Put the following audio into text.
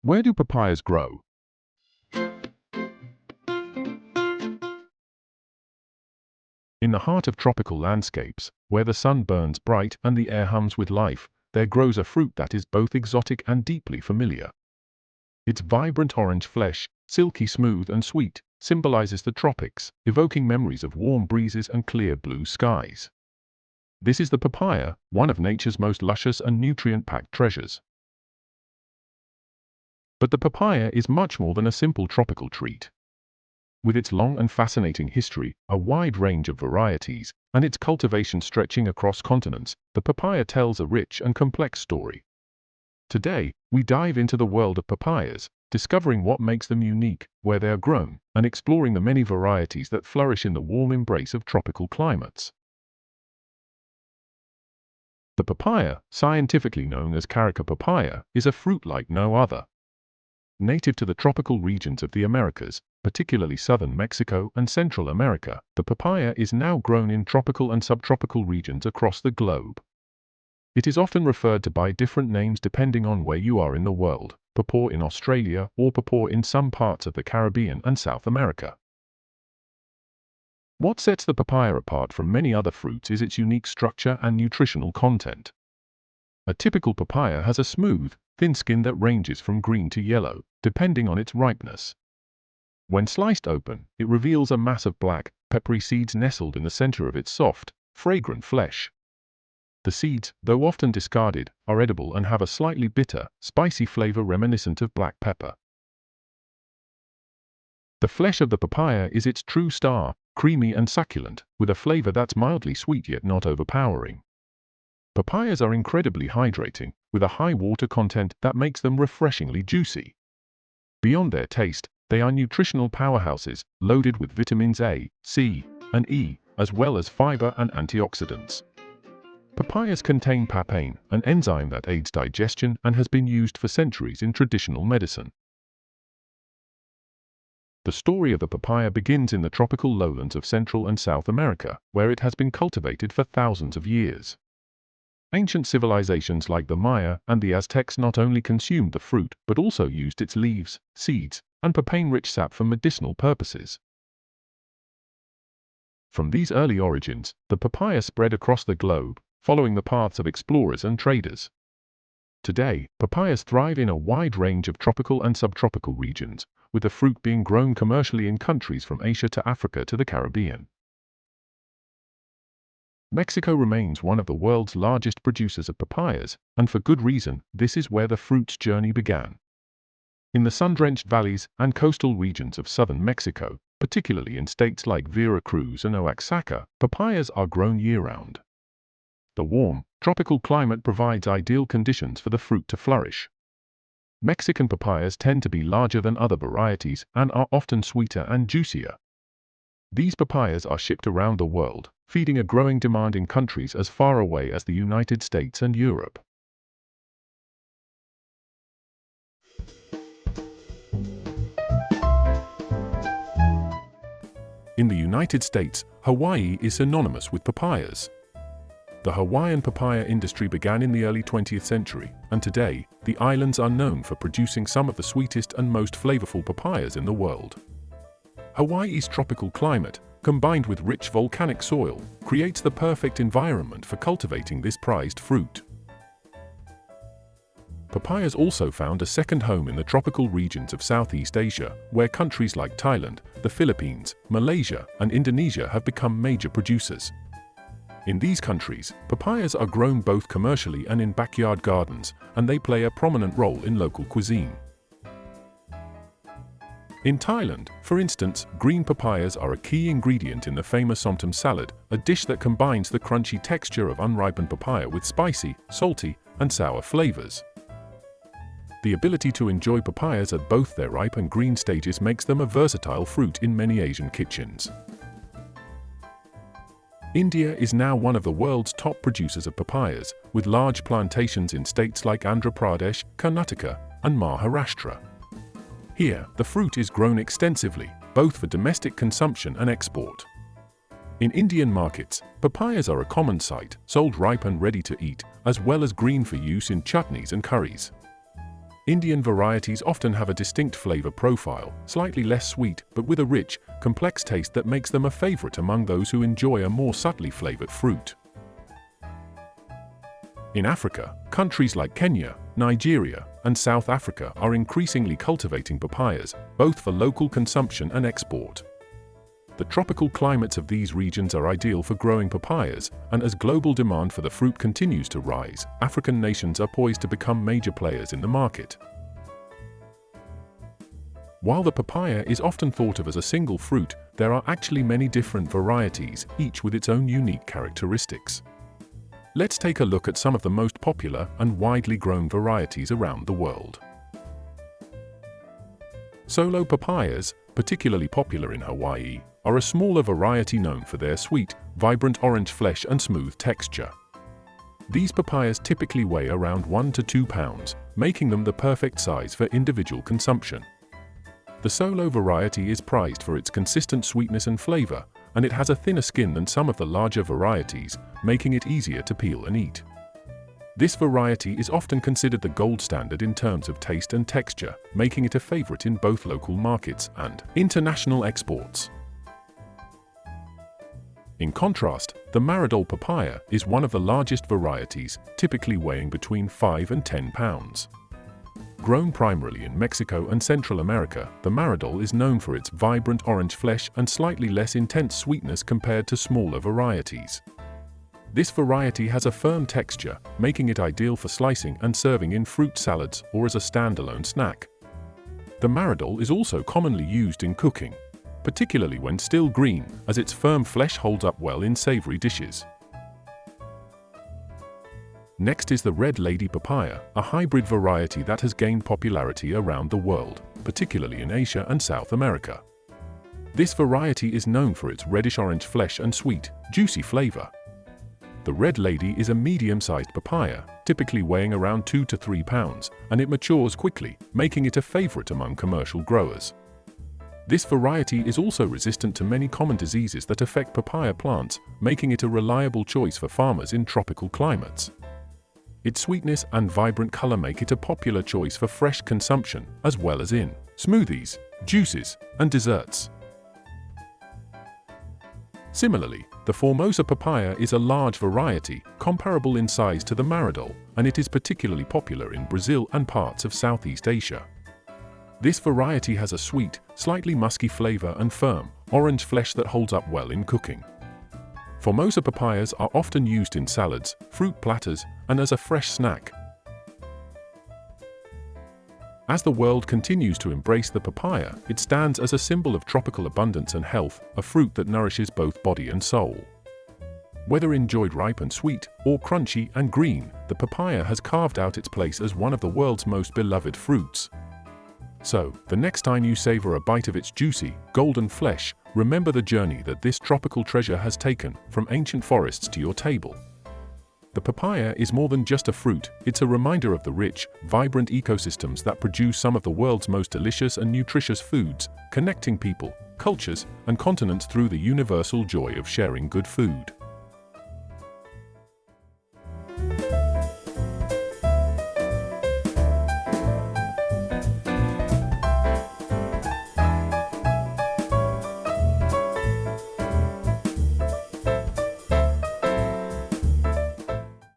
Where do papayas grow? In the heart of tropical landscapes, where the sun burns bright and the air hums with life, there grows a fruit that is both exotic and deeply familiar. Its vibrant orange flesh, silky smooth and sweet, symbolizes the tropics, evoking memories of warm breezes and clear blue skies. This is the papaya, one of nature's most luscious and nutrient-packed treasures. But the papaya is much more than a simple tropical treat. With its long and fascinating history, a wide range of varieties, and its cultivation stretching across continents, the papaya tells a rich and complex story. Today, we dive into the world of papayas, discovering what makes them unique, where they are grown, and exploring the many varieties that flourish in the warm embrace of tropical climates. The papaya, scientifically known as Carica papaya, is a fruit like no other. Native to the tropical regions of the Americas, particularly southern Mexico and Central America, the papaya is now grown in tropical and subtropical regions across the globe. It is often referred to by different names depending on where you are in the world: papaw in Australia or papaw in some parts of the Caribbean and South America. What sets the papaya apart from many other fruits is its unique structure and nutritional content. A typical papaya has a smooth, thin skin that ranges from green to yellow, depending on its ripeness. When sliced open, it reveals a mass of black, peppery seeds nestled in the center of its soft, fragrant flesh. The seeds, though often discarded, are edible and have a slightly bitter, spicy flavor reminiscent of black pepper. The flesh of the papaya is its true star, creamy and succulent, with a flavor that's mildly sweet yet not overpowering. Papayas are incredibly hydrating, with a high water content that makes them refreshingly juicy. Beyond their taste, they are nutritional powerhouses, loaded with vitamins A, C, and E, as well as fiber and antioxidants. Papayas contain papain, an enzyme that aids digestion and has been used for centuries in traditional medicine. The story of the papaya begins in the tropical lowlands of Central and South America, where it has been cultivated for thousands of years. Ancient civilizations like the Maya and the Aztecs not only consumed the fruit but also used its leaves, seeds, and papain-rich sap for medicinal purposes. From these early origins, the papaya spread across the globe, following the paths of explorers and traders. Today, papayas thrive in a wide range of tropical and subtropical regions, with the fruit being grown commercially in countries from Asia to Africa to the Caribbean. Mexico remains one of the world's largest producers of papayas, and for good reason. This is where the fruit's journey began. In the sun-drenched valleys and coastal regions of southern Mexico, particularly in states like Veracruz and Oaxaca, papayas are grown year-round. The warm, tropical climate provides ideal conditions for the fruit to flourish. Mexican papayas tend to be larger than other varieties and are often sweeter and juicier. These papayas are shipped around the world, feeding a growing demand in countries as far away as the United States and Europe. In the United States, Hawaii is synonymous with papayas. The Hawaiian papaya industry began in the early 20th century, and today, the islands are known for producing some of the sweetest and most flavorful papayas in the world. Hawaii's tropical climate, combined with rich volcanic soil, creates the perfect environment for cultivating this prized fruit. Papayas also found a second home in the tropical regions of Southeast Asia, where countries like Thailand, the Philippines, Malaysia, and Indonesia have become major producers. In these countries, papayas are grown both commercially and in backyard gardens, and they play a prominent role in local cuisine. In Thailand, for instance, green papayas are a key ingredient in the famous somtam salad, a dish that combines the crunchy texture of unripened papaya with spicy, salty, and sour flavors. The ability to enjoy papayas at both their ripe and green stages makes them a versatile fruit in many Asian kitchens. India is now one of the world's top producers of papayas, with large plantations in states like Andhra Pradesh, Karnataka, and Maharashtra. Here, the fruit is grown extensively, both for domestic consumption and export. In Indian markets, papayas are a common sight, sold ripe and ready to eat, as well as green for use in chutneys and curries. Indian varieties often have a distinct flavor profile, slightly less sweet, but with a rich, complex taste that makes them a favorite among those who enjoy a more subtly flavored fruit. In Africa, countries like Kenya, Nigeria, and South Africa are increasingly cultivating papayas, both for local consumption and export. The tropical climates of these regions are ideal for growing papayas, and as global demand for the fruit continues to rise, African nations are poised to become major players in the market. While the papaya is often thought of as a single fruit, there are actually many different varieties, each with its own unique characteristics. Let's take a look at some of the most popular and widely grown varieties around the world. Solo papayas, particularly popular in Hawaii, are a smaller variety known for their sweet, vibrant orange flesh and smooth texture. These papayas typically weigh around 1 to 2 pounds, making them the perfect size for individual consumption. The solo variety is prized for its consistent sweetness and flavor, and it has a thinner skin than some of the larger varieties, making it easier to peel and eat. This variety is often considered the gold standard in terms of taste and texture, making it a favorite in both local markets and international exports. In contrast, the Maridol papaya is one of the largest varieties, typically weighing between 5 and 10 pounds. Grown primarily in Mexico and Central America, the Maridol is known for its vibrant orange flesh and slightly less intense sweetness compared to smaller varieties. This variety has a firm texture, making it ideal for slicing and serving in fruit salads or as a standalone snack. The Maridol is also commonly used in cooking, particularly when still green, as its firm flesh holds up well in savory dishes. Next is the red Lady Papaya, a hybrid variety that has gained popularity around the world, particularly in Asia and South America. This variety is known for its reddish-orange flesh and sweet, juicy flavor. The red lady is a medium-sized papaya, typically weighing around 2 to 3 pounds, and it matures quickly, making it a favorite among commercial growers. This variety is also resistant to many common diseases that affect papaya plants, making it a reliable choice for farmers in tropical climates. Its sweetness and vibrant color make it a popular choice for fresh consumption, as well as in smoothies, juices, and desserts. Similarly, the Formosa Papaya is a large variety, comparable in size to the Maridol, and it is particularly popular in Brazil and parts of Southeast Asia. This variety has a sweet, slightly musky flavor and firm, orange flesh that holds up well in cooking. Formosa papayas are often used in salads, fruit platters, and as a fresh snack. As the world continues to embrace the papaya, it stands as a symbol of tropical abundance and health, a fruit that nourishes both body and soul. Whether enjoyed ripe and sweet, or crunchy and green, the papaya has carved out its place as one of the world's most beloved fruits. So, the next time you savor a bite of its juicy, golden flesh, remember the journey that this tropical treasure has taken, from ancient forests to your table. The papaya is more than just a fruit, it's a reminder of the rich, vibrant ecosystems that produce some of the world's most delicious and nutritious foods, connecting people, cultures, and continents through the universal joy of sharing good food.